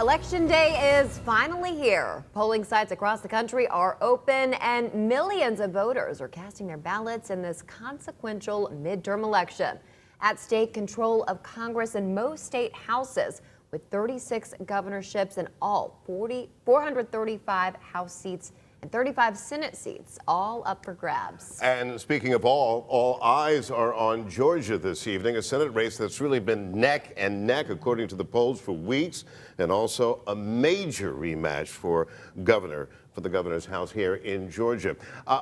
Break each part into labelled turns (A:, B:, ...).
A: Election day is finally here. Polling sites across the country are open and millions of voters are casting their ballots in this consequential midterm election. At stake, control of Congress and most state houses, with 36 governorships and all 435 House seats and 35 Senate seats, all up for grabs.
B: And speaking of all eyes are on Georgia this evening, a Senate race that's really been neck and neck, according to the polls, for weeks, and also a major rematch for the governor's house here in Georgia.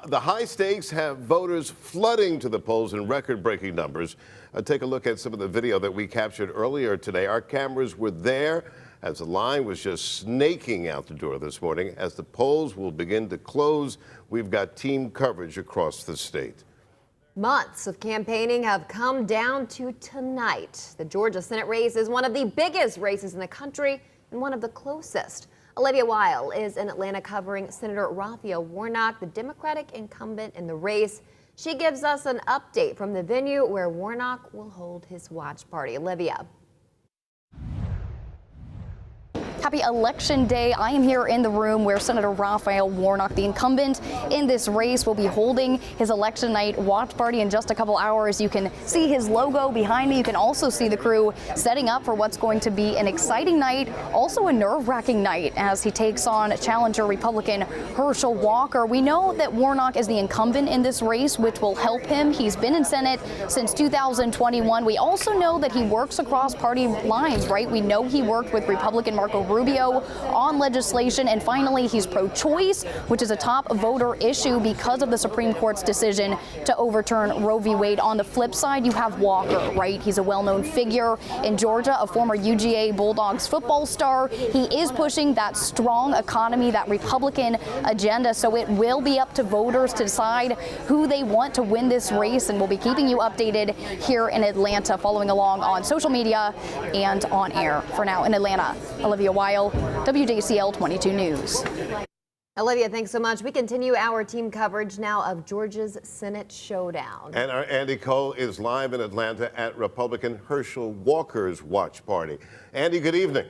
B: The high stakes have voters flooding to the polls in record-breaking numbers. Take a look at some of the video that we captured earlier today. Our cameras were there as the line was just snaking out the door this morning. As the polls will begin to close, we've got team coverage across the state.
A: Months of campaigning have come down to tonight. The Georgia Senate race is one of the biggest races in the country and one of the closest. Olivia Weil is in Atlanta covering Senator Raphael Warnock, the Democratic incumbent in the race. She gives us an update from the venue where Warnock will hold his watch party. Olivia.
C: Happy Election Day. I am here in the room where Senator Raphael Warnock, the incumbent in this race, will be holding his election night watch party in just a couple hours. You can see his logo behind me. You can also see the crew setting up for what's going to be an exciting night, also a nerve-wracking night as he takes on challenger Republican Herschel Walker. We know that Warnock is the incumbent in this race, which will help him. He's been in Senate since 2021. We also know that he works across party lines, right? We know he worked with Republican Marco Rubio on legislation, and finally he's pro-choice, which is a top voter issue because of the Supreme Court's decision to overturn Roe v. Wade. On the flip side, you have Walker, right? He's a well-known figure in Georgia, a former UGA Bulldogs football star. He is pushing that strong economy, that Republican agenda, so it will be up to voters to decide who they want to win this race, and we'll be keeping you updated here in Atlanta, following along on social media and on air. For now, in Atlanta, Olivia Weil, WJCL 22 News.
A: Olivia, thanks so much. We continue our team coverage now of Georgia's Senate showdown.
B: And our Andy Cole is live in Atlanta at Republican Herschel Walker's watch party. Andy, good evening.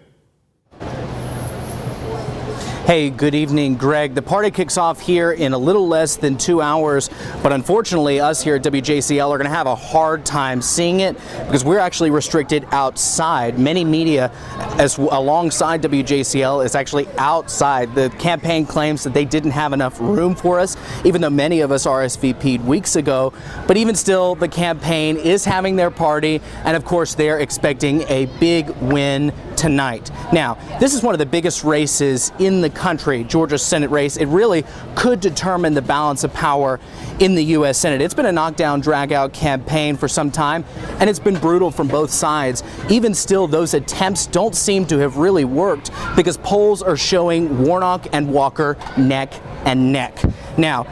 D: Hey, good evening, Greg. The party kicks off here in a little less than 2 hours, but unfortunately us here at WJCL are going to have a hard time seeing it because we're actually restricted outside. Many media alongside WJCL is actually outside. The campaign claims that they didn't have enough room for us, even though many of us RSVP'd weeks ago. But even still, the campaign is having their party, and of course they're expecting a big win tonight. Now, this is one of the biggest races in the country, Georgia's Senate race. It really could determine the balance of power in the U.S. Senate. It's been a knockdown, drag-out campaign for some time, and it's been brutal from both sides. Even still, those attempts don't seem to have really worked because polls are showing Warnock and Walker neck and neck. Now,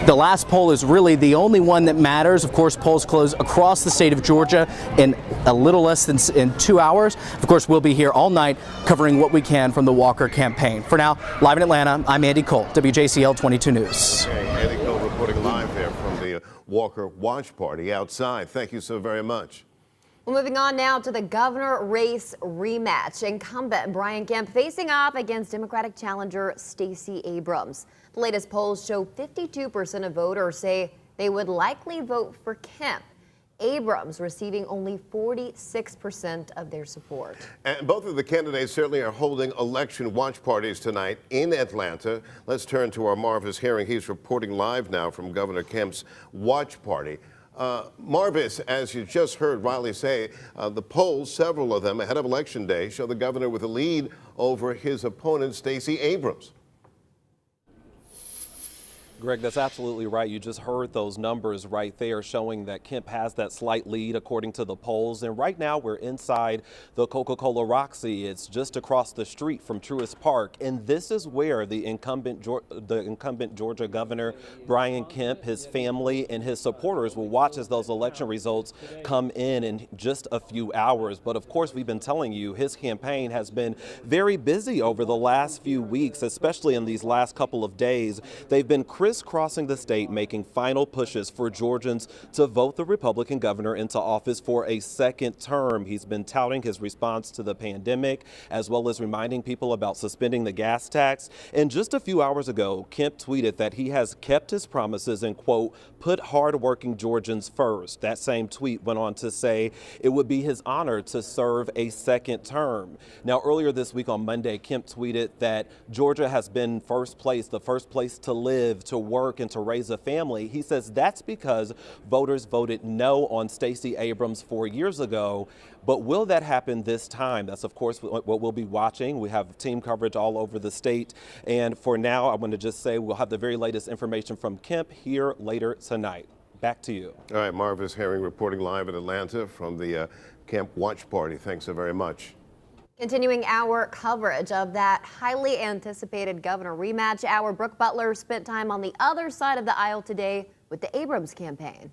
D: the last poll is really the only one that matters. Of course, polls close across the state of Georgia in a little less than 2 hours. Of course, we'll be here all night covering what we can from the Walker campaign. For now, live in Atlanta, I'm Andy Cole, WJCL 22 News.
B: Okay, Andy Cole reporting live there from the Walker watch party outside. Thank you so very much.
A: Well, moving on now to the governor race rematch. Incumbent Brian Kemp facing off against Democratic challenger Stacey Abrams. The latest polls show 52% of voters say they would likely vote for Kemp. Abrams receiving only 46% of their support.
B: And both of the candidates certainly are holding election watch parties tonight in Atlanta. Let's turn to our Marvis Herring. He's reporting live now from Governor Kemp's watch party. Marvis, as you just heard Riley say, the polls, several of them ahead of Election Day, show the governor with a lead over his opponent, Stacey Abrams.
E: Greg, that's absolutely right. You just heard those numbers right there showing that Kemp has that slight lead according to the polls. And right now we're inside the Coca-Cola Roxy. It's just across the street from Truist Park. And this is where the incumbent Georgia governor, Brian Kemp, his family and his supporters will watch as those election results come in just a few hours. But of course, we've been telling you his campaign has been very busy over the last few weeks, especially in these last couple of days. They've been crisscrossing the state, making final pushes for Georgians to vote the Republican governor into office for a second term. He's been touting his response to the pandemic, as well as reminding people about suspending the gas tax. And just a few hours ago, Kemp tweeted that he has kept his promises and, quote, put hardworking Georgians first. That same tweet went on to say it would be his honor to serve a second term. Now, earlier this week on Monday, Kemp tweeted that Georgia has been the first place to live, to work, and to raise a family. He says that's because voters voted no on Stacey Abrams 4 years ago. But will that happen this time? That's, of course, what we'll be watching. We have team coverage all over the state. And for now, I want to just say we'll have the very latest information from Kemp here later tonight. Back to you.
B: All right, Marvis Herring reporting live in Atlanta from the Kemp Watch Party. Thanks so very much.
A: Continuing our coverage of that highly anticipated governor rematch, our Brooke Butler spent time on the other side of the aisle today with the Abrams campaign.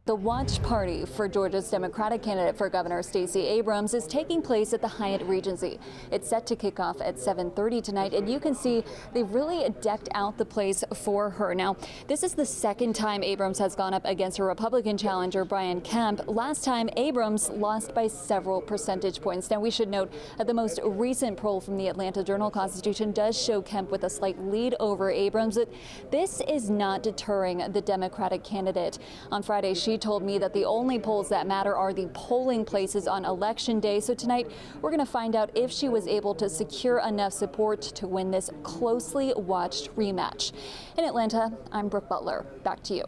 F: The watch party for Georgia's Democratic candidate for governor Stacey Abrams is taking place at the Hyatt Regency. It's set to kick off at 7:30 tonight, and you can see they've really decked out the place for her. Now, this is the second time Abrams has gone up against her Republican challenger, Brian Kemp. Last time, Abrams lost by several percentage points. Now, we should note that the most recent poll from the Atlanta Journal-Constitution does show Kemp with a slight lead over Abrams. But this is not deterring the Democratic candidate. On Friday, she told me that the only polls that matter are the polling places on Election Day. So tonight, we're going to find out if she was able to secure enough support to win this closely watched rematch. In Atlanta, I'm Brooke Butler. Back to you.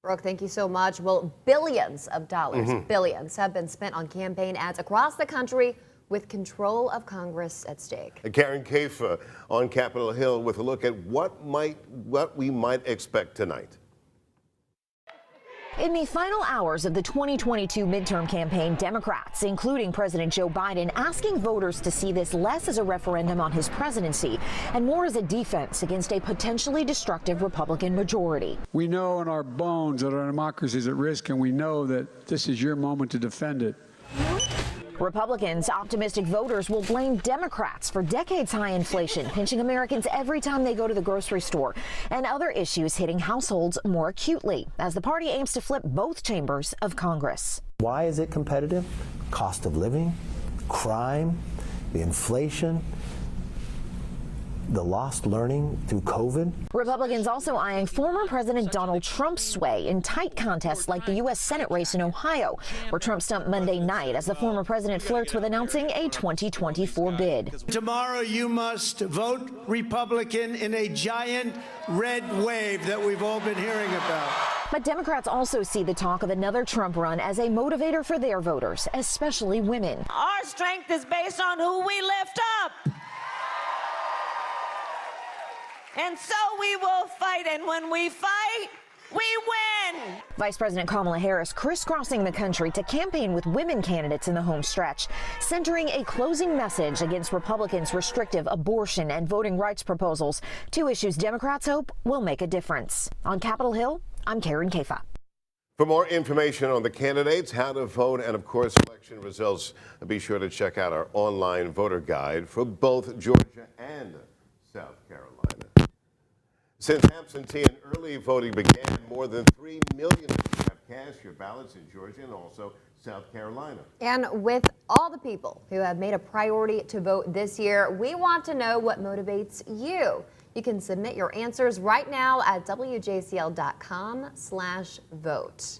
A: Brooke, thank you so much. Well, billions of dollars, billions have been spent on campaign ads across the country with control of Congress at stake.
B: Karen Caifa on Capitol Hill with a look at what we might expect tonight.
G: In the final hours of the 2022 midterm campaign, Democrats, including President Joe Biden, asking voters to see this less as a referendum on his presidency and more as a defense against a potentially destructive Republican majority.
H: We know in our bones that our democracy is at risk, and we know that this is your moment to defend it.
G: Republicans, optimistic voters will blame Democrats for decades-high inflation, pinching Americans every time they go to the grocery store, and other issues hitting households more acutely, as the party aims to flip both chambers of Congress.
I: Why is it competitive? Cost of living, crime, the inflation, the lost learning through COVID.
G: Republicans also eyeing former President Donald Trump's sway in tight contests like the U.S. Senate race in Ohio, where Trump stumped Monday night as the former president flirts with announcing a 2024 bid.
J: Tomorrow you must vote Republican in a giant red wave that we've all been hearing about.
G: But Democrats also see the talk of another Trump run as a motivator for their voters, especially women.
K: Our strength is based on who we lift up. And so we will fight, and when we fight, we win.
G: Vice President Kamala Harris crisscrossing the country to campaign with women candidates in the home stretch, centering a closing message against Republicans' restrictive abortion and voting rights proposals, two issues Democrats hope will make a difference. On Capitol Hill, I'm Karen Caifa.
B: For more information on the candidates, how to vote, and of course election results, be sure to check out our online voter guide for both Georgia and South Carolina. Since absentee and early voting began, more than 3 million of you have cast your ballots in Georgia and also South Carolina. And with all the people who have made a priority to vote this year, we want to know what motivates you. You can submit your answers right now at WJCL.com/vote.